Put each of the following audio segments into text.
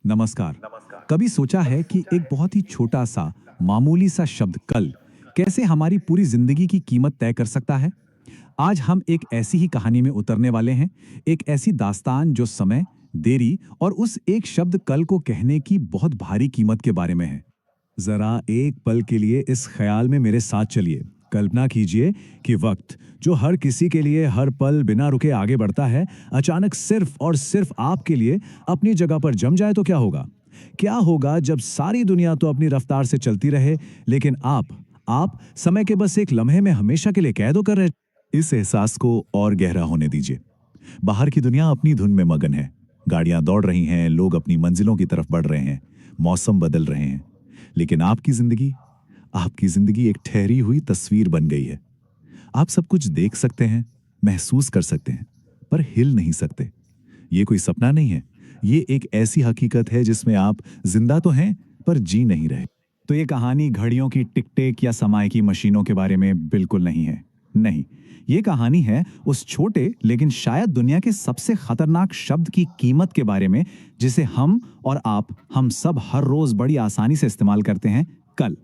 नमस्कार। कभी सोचा है कि एक बहुत ही छोटा सा मामूली सा शब्द कल कैसे हमारी पूरी जिंदगी की कीमत तय कर सकता है? आज हम एक ऐसी ही कहानी में उतरने वाले हैं, एक ऐसी दास्तान जो समय, देरी और उस एक शब्द कल को कहने की बहुत भारी कीमत के बारे में है। जरा एक पल के लिए इस ख्याल में मेरे साथ चलिए। कल्पना कीजिए कि वक्त जो हर किसी के लिए हर पल बिना रुके आगे बढ़ता है, अचानक सिर्फ और सिर्फ आपके लिए अपनी जगह पर जम जाए तो क्या होगा? क्या होगा जब सारी दुनिया तो अपनी रफ्तार से चलती रहे, लेकिन आप समय के बस एक लम्हे में हमेशा के लिए कैद होकर रहे? इस एहसास को और गहरा होने दीजिए। बाहर की दुनिया अपनी धुन में मगन है। गाड़ियां दौड़ रही हैं, लोग अपनी मंजिलों की तरफ बढ़ रहे हैं, मौसम बदल रहे हैं। लेकिन आपकी जिंदगी एक ठहरी हुई तस्वीर बन गई है। आप सब कुछ देख सकते हैं, महसूस कर सकते हैं, पर हिल नहीं सकते। ये कोई सपना नहीं है, ये एक ऐसी हकीकत है जिसमें आप जिंदा तो हैं, पर जी नहीं रहे। तो ये कहानी घड़ियों की टिक टिक या समय की मशीनों के बारे में बिल्कुल नहीं है। नहीं, ये कहानी है उस छोटे लेकिन शायद दुनिया के सबसे खतरनाक शब्द की कीमत के बारे में, जिसे हम सब हर रोज बड़ी आसानी से इस्तेमाल करते हैं, कल।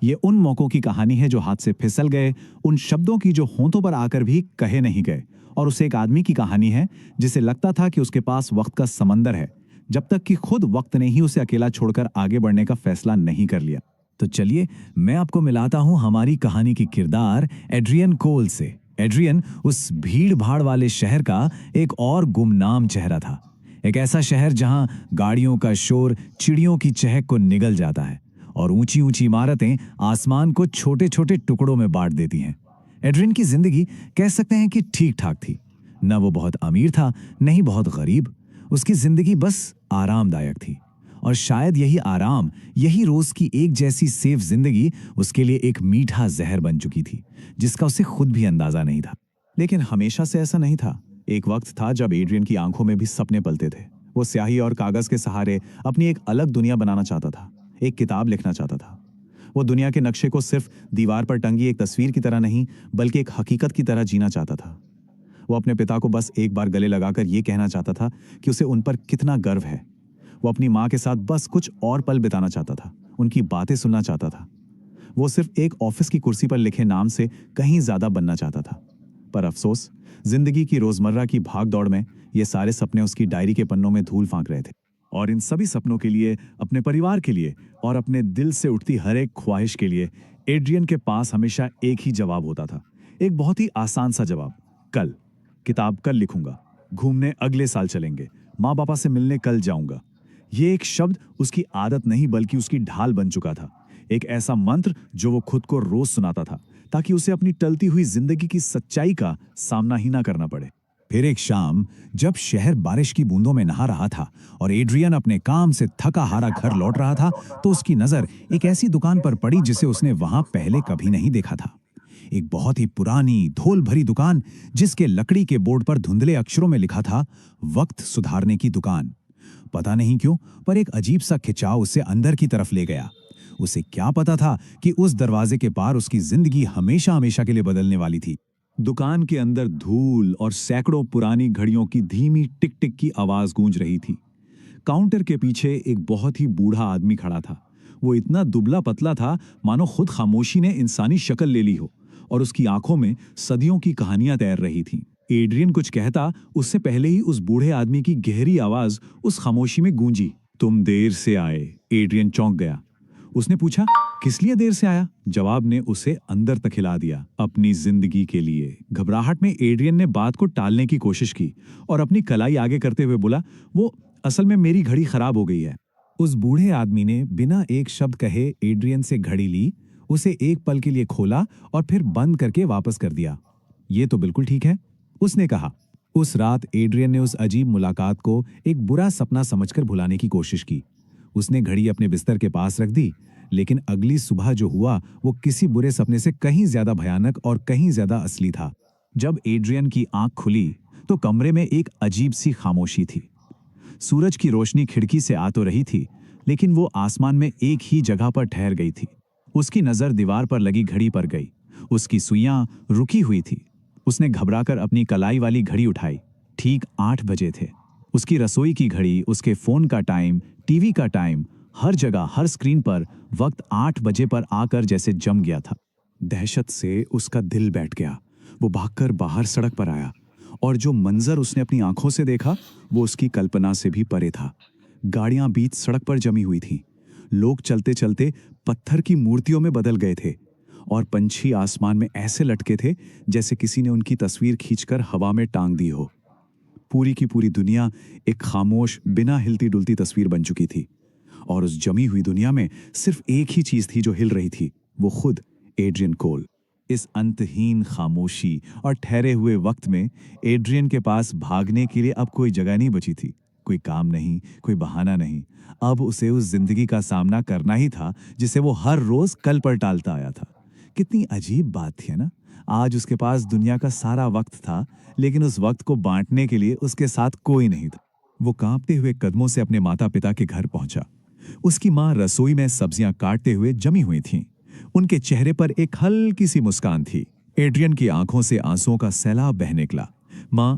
ये उन मौकों की कहानी है जो हाथ से फिसल गए, उन शब्दों की जो होंठों पर आकर भी कहे नहीं गए, और उसे एक आदमी की कहानी है जिसे लगता था कि उसके पास वक्त का समंदर है, जब तक कि खुद वक्त ने ही उसे अकेला छोड़कर आगे बढ़ने का फैसला नहीं कर लिया। तो चलिए, मैं आपको मिलाता हूं हमारी कहानी की किरदार एड्रियन कोल से। एड्रियन उस भीड़ भाड़ वाले शहर का एक और गुमनाम चेहरा था। एक ऐसा शहर जहां गाड़ियों का शोर चिड़ियों की चहक को निगल जाता है और ऊंची ऊंची इमारतें आसमान को छोटे छोटे टुकड़ों में बांट देती हैं। एड्रियन की जिंदगी कह सकते हैं कि ठीक ठाक थी। न वो बहुत अमीर था, न ही बहुत गरीब। उसकी जिंदगी बस आरामदायक थी, और शायद यही आराम, यही रोज की एक जैसी सेफ जिंदगी उसके लिए एक मीठा जहर बन चुकी थी, जिसका उसे खुद भी अंदाजा नहीं था। लेकिन हमेशा से ऐसा नहीं था। एक वक्त था जब एड्रियन की आंखों में भी सपने पलते थे। वो स्याही और कागज के सहारे अपनी एक अलग दुनिया बनाना चाहता था, एक किताब लिखना चाहता था। वो दुनिया के नक्शे को सिर्फ दीवार पर टंगी एक तस्वीर की तरह नहीं, बल्कि एक हकीकत की तरह जीना चाहता था। वो अपने पिता को बस एक बार गले लगाकर ये कहना चाहता था कि उसे उन पर कितना गर्व है। वो अपनी माँ के साथ बस कुछ और पल बिताना चाहता था, उनकी बातें सुनना चाहता था। वो सिर्फ एक ऑफिस की कुर्सी पर लिखे नाम से कहीं ज्यादा बनना चाहता था। पर अफसोस, जिंदगी की रोजमर्रा की भाग दौड़ में ये सारे सपने उसकी डायरी के पन्नों में धूल फांक रहे थे। और इन सभी सपनों के लिए, अपने परिवार के लिए और अपने दिल से उठती हर एक ख्वाहिश के लिए एड्रियन के पास हमेशा एक ही जवाब होता था। एक बहुत ही आसान सा जवाब, कल। किताब कल लिखूंगा, घूमने अगले साल चलेंगे, माँ पापा से मिलने कल जाऊंगा। ये एक शब्द उसकी आदत नहीं, बल्कि उसकी ढाल बन चुका था। एक ऐसा मंत्र जो वो खुद को रोज सुनाता था, ताकि उसे अपनी टलती हुई जिंदगी की सच्चाई का सामना ही ना करना पड़े। फिर एक शाम, जब शहर बारिश की बूंदों में नहा रहा था और एड्रियन अपने काम से थका हारा घर लौट रहा था, तो उसकी नजर एक ऐसी दुकान पर पड़ी जिसे उसने वहां पहले कभी नहीं देखा था। एक बहुत ही पुरानी, धूल भरी दुकान, जिसके लकड़ी के बोर्ड पर धुंधले अक्षरों में लिखा था, वक्त सुधारने की दुकान। पता नहीं क्यों, पर एक अजीब सा खिंचाव उसे अंदर की तरफ ले गया। उसे क्या पता था कि उस दरवाजे के पार उसकी जिंदगी हमेशा हमेशा के लिए बदलने वाली थी। दुकान के अंदर धूल और सैकड़ों पुरानी घड़ियों की धीमी टिक टिक की आवाज गूंज रही थी। काउंटर के पीछे एक बहुत ही बूढ़ा आदमी खड़ा था। वो इतना दुबला पतला था, मानो खुद खामोशी ने इंसानी शक्ल ले ली हो, और उसकी आंखों में सदियों की कहानियां तैर रही थीं। एड्रियन कुछ कहता, उससे पहले ही उस बूढ़े आदमी की गहरी आवाज उस खामोशी में गूंजी। तुम देर से आए। एड्रियन चौंक गया। उसने पूछा, किस लिए देर से आया? जवाब ने उसे अंदर तक हिला दिया, अपनी जिंदगी के लिए। घबराहट में एड्रियन ने बात को टालने की कोशिश की और अपनी कलाई आगे करते हुए बोला, वो असल में मेरी घड़ी खराब हो गई है। उस बूढ़े आदमी ने बिना एक शब्द कहे एड्रियन से घड़ी ली, उसे एक पल के लिए खोला और फिर बंद करके वापस कर दिया। ये तो बिल्कुल ठीक है, उसने कहा। उस रात एड्रियन ने उस अजीब मुलाकात को एक बुरा सपना समझकर भुलाने की कोशिश की। उसने घड़ी अपने बिस्तर के पास रख दी, लेकिन अगली सुबह जो हुआ वो किसी बुरे सपने से कहीं ज्यादा भयानक और कहीं ज्यादा असली था। जब एड्रियन की आंख खुली तो कमरे में एक अजीब सी खामोशी थी। सूरज की रोशनी खिड़की से आ तो रही थी, लेकिन वो आसमान में एक ही जगह पर ठहर गई थी। उसकी नजर दीवार पर लगी घड़ी पर गई। उसकी सुइयां रुकी हुई थी। उसने घबराकर अपनी कलाई वाली घड़ी उठाई। ठीक 8 बजे थे। उसकी रसोई की घड़ी, उसके फोन का टाइम, टीवी का टाइम, हर जगह हर स्क्रीन पर वक्त 8 बजे पर आकर जैसे जम गया था। दहशत से उसका दिल बैठ गया। वो भागकर बाहर सड़क पर आया और जो मंजर उसने अपनी आंखों से देखा वो उसकी कल्पना से भी परे था। गाड़ियां बीच सड़क पर जमी हुई थीं। लोग चलते चलते पत्थर की मूर्तियों में बदल गए थे और पंछी आसमान में ऐसे लटके थे जैसे किसी ने उनकी तस्वीर खींचकर हवा में टांग दी हो। पूरी की पूरी दुनिया एक खामोश, बिना हिलती डुलती तस्वीर बन चुकी थी और उस जमी हुई दुनिया में सिर्फ एक ही चीज थी जो हिल रही थी, वो खुद एड्रियन कोल। इस अंतहीन खामोशी और ठहरे हुए वक्त में एड्रियन के पास भागने के लिए अब कोई जगह नहीं बची थी। कोई काम नहीं, कोई बहाना नहीं। अब उसे उस जिंदगी का सामना करना ही था जिसे वो हर रोज कल पर टालता आया था। कितनी अजीब बात थी, है ना? आज उसके पास दुनिया का सारा वक्त था, लेकिन उस वक्त को बांटने के लिए उसके साथ कोई नहीं था। वो कांपते हुए कदमों से अपने माता पिता के घर पहुंचा। उसकी मां रसोई में सब्जियां काटते हुए जमी हुई थीं। उनके चेहरे पर एक हल्की सी मुस्कान थी। एड्रियन की आंखों से आंसुओं का सैलाब बह निकला। मां,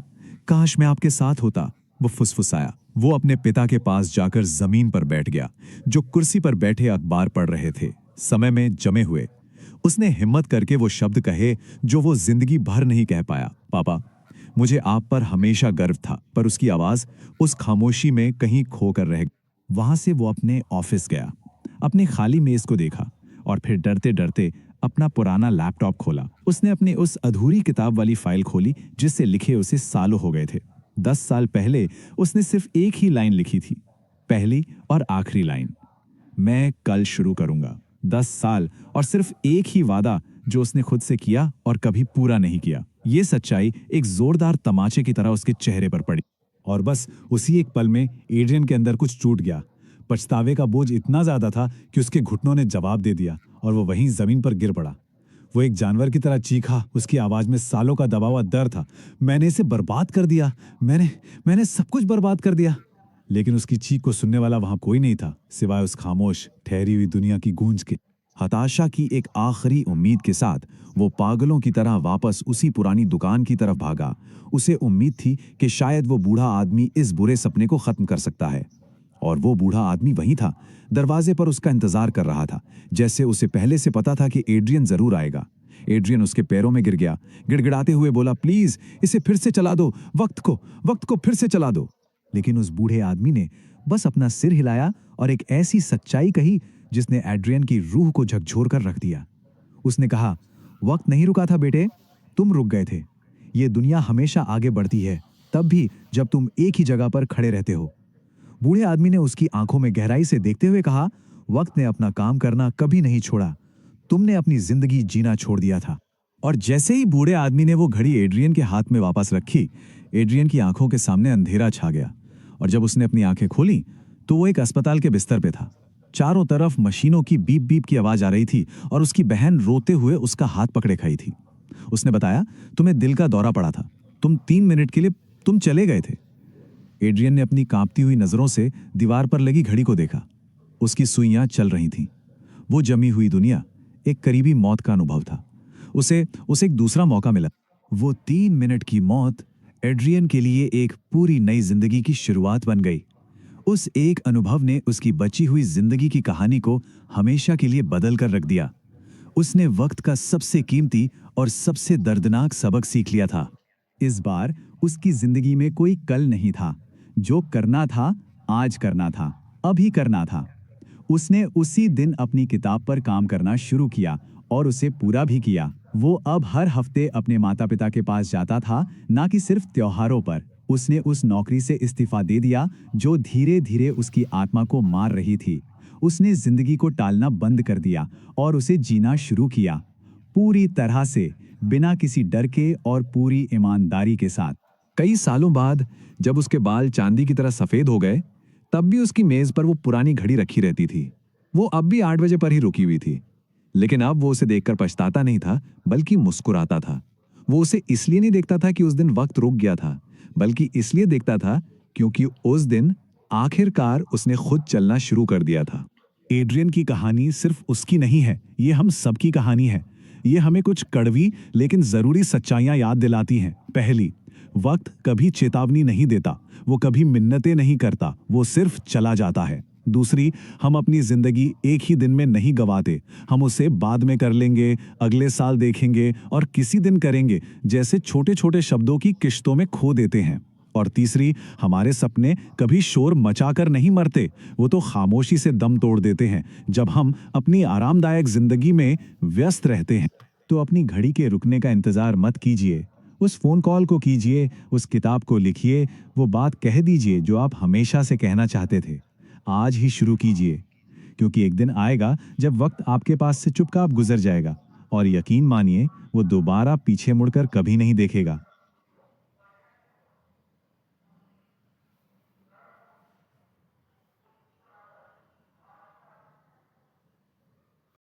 काश मैं आपके साथ होता, वो फुसफुसाया। वो अपने पिता के पास जाकर जमीन पर बैठ गया, जो कुर्सी पर बैठे अखबार पढ़ रहे थे, समय में जमे हुए। उसने हिम्मत करके वो शब्द कहे जो वो जिंदगी भर नहीं कह पाया। पापा, मुझे आप पर हमेशा गर्व था। पर उसकी आवाज उस खामोशी में कहीं खोकर रह गई। वहां से वो अपने ऑफिस गया, अपने खाली मेज को देखा और फिर डरते डरते अपना पुराना लैपटॉप खोला। उसने अपनी उस अधूरी किताब वाली फाइल खोली जिससे लिखे उसे सालों हो गए थे। 10 साल पहले उसने सिर्फ एक ही लाइन लिखी थी, पहली और आखिरी लाइन, मैं कल शुरू करूंगा। 10 साल और सिर्फ एक ही वादा जो उसने खुद से किया और कभी पूरा नहीं किया। ये सच्चाई एक जोरदार तमाचे की तरह उसके चेहरे पर पड़ी और बस उसी एक पल में एड्रियन के अंदर कुछ टूट गया। पछतावे का बोझ इतना ज्यादा था कि उसके घुटनों ने जवाब दे दिया और वो वहीं जमीन पर गिर पड़ा। वो एक जानवर की तरह चीखा। उसकी आवाज में सालों का दबा हुआ डर था। मैंने इसे बर्बाद कर दिया, मैंने सब कुछ बर्बाद कर दिया। लेकिन उसकी चीख को सुनने वाला वहां कोई नहीं था, सिवाय उस खामोश ठहरी हुई दुनिया की गूंज के। हताशा की एक आखिरी उम्मीद के साथ वो पागलों की तरह वापस उसी पुरानी दुकान की तरफ भागा। उसे उम्मीद थी कि शायद वो बूढ़ा आदमी इस बुरे सपने को खत्म कर सकता है। और वो बूढ़ा आदमी वहीं था, दरवाजे पर उसका इंतजार कर रहा था। जैसे उसे पहले से पता था कि एड्रियन जरूर आएगा। एड्रियन उसके पैरों में गिर गया, गिड़गिड़ाते हुए बोला, प्लीज इसे फिर से चला दो, वक्त को फिर से चला दो। लेकिन उस बूढ़े आदमी ने बस अपना सिर हिलाया और एक ऐसी सच्चाई कही जिसने एड्रियन की रूह को झकझोर कर रख दिया। उसने कहा, वक्त नहीं रुका था बेटे, तुम रुक गए थे। ये दुनिया हमेशा आगे बढ़ती है, तब भी जब तुम एक ही जगह पर खड़े रहते हो। बूढ़े आदमी ने उसकी आंखों में गहराई से देखते हुए कहा, वक्त ने अपना काम करना कभी नहीं छोड़ा, तुमने अपनी जिंदगी जीना छोड़ दिया था। और जैसे ही बूढ़े आदमी ने वो घड़ी एड्रियन के हाथ में वापस रखी, एड्रियन की आंखों के सामने अंधेरा छा गया और जब उसने अपनी आंखें खोली तो वो एक अस्पताल के बिस्तर पे था। चारों तरफ मशीनों की बीप बीप की आवाज आ रही थी और उसकी बहन रोते हुए उसका हाथ पकड़े खड़ी थी। उसने बताया, तुम्हें दिल का दौरा पड़ा था, तुम 3 मिनट के लिए तुम चले गए थे। एड्रियन ने अपनी कांपती हुई नजरों से दीवार पर लगी घड़ी को देखा। उसकी सुइयां चल रही थीं। वो जमी हुई दुनिया एक करीबी मौत का अनुभव था। उसे एक दूसरा मौका मिला। वो 3 मिनट की मौत एड्रियन के लिए एक पूरी नई जिंदगी की शुरुआत बन गई। उस एक अनुभव ने उसकी बची हुई जिंदगी की कहानी को हमेशा के लिए बदल कर रख दिया। उसने वक्त का सबसे कीमती और सबसे दर्दनाक सबक सीख लिया था। इस बार उसकी जिंदगी में कोई कल नहीं था। जो करना था, आज करना था, अभी करना था। उसने उसी दिन अपनी किताब पर काम करना शुरू किया और उसे पूरा भी किया। वो अब हर हफ्ते अपने माता पिता के पास जाता था, ना कि सिर्फ त्योहारों पर। उसने उस नौकरी से इस्तीफा दे दिया जो धीरे धीरे उसकी आत्मा को मार रही थी। उसने जिंदगी को टालना बंद कर दिया और उसे जीना शुरू किया, पूरी तरह से, बिना किसी डर के और पूरी ईमानदारी के साथ। कई सालों बाद जब उसके बाल चांदी की तरह सफेद हो गए, तब भी उसकी मेज पर वो पुरानी घड़ी रखी रहती थी। वो अब भी 8 बजे पर ही रुकी हुई थी, लेकिन अब वो उसे देखकर पछताता नहीं था, बल्कि मुस्कुराता था। वो उसे इसलिए नहीं देखता था कि उस दिन वक्त रुक गया था, बल्कि इसलिए देखता था क्योंकि उस दिन आखिरकार उसने खुद चलना शुरू कर दिया था। एड्रियन की कहानी सिर्फ उसकी नहीं है, ये हम सबकी कहानी है। ये हमें कुछ कड़वी लेकिन जरूरी सच्चाइयां याद दिलाती हैं। पहली, वक्त कभी चेतावनी नहीं देता, वो कभी मिन्नतें नहीं करता, वो सिर्फ चला जाता है। दूसरी, हम अपनी जिंदगी एक ही दिन में नहीं गंवाते, हम उसे बाद में कर लेंगे, अगले साल देखेंगे और किसी दिन करेंगे जैसे छोटे छोटे शब्दों की किश्तों में खो देते हैं। और तीसरी, हमारे सपने कभी शोर मचाकर नहीं मरते, वो तो खामोशी से दम तोड़ देते हैं जब हम अपनी आरामदायक जिंदगी में व्यस्त रहते हैं। तो अपनी घड़ी के रुकने का इंतजार मत कीजिए, उस फोन कॉल को कीजिए, उस किताब को लिखिए, वो बात कह दीजिए जो आप हमेशा से कहना चाहते थे। आज ही शुरू कीजिए, क्योंकि एक दिन आएगा जब वक्त आपके पास से चुपचाप गुजर जाएगा और यकीन मानिए वो दोबारा पीछे मुड़कर कभी नहीं देखेगा।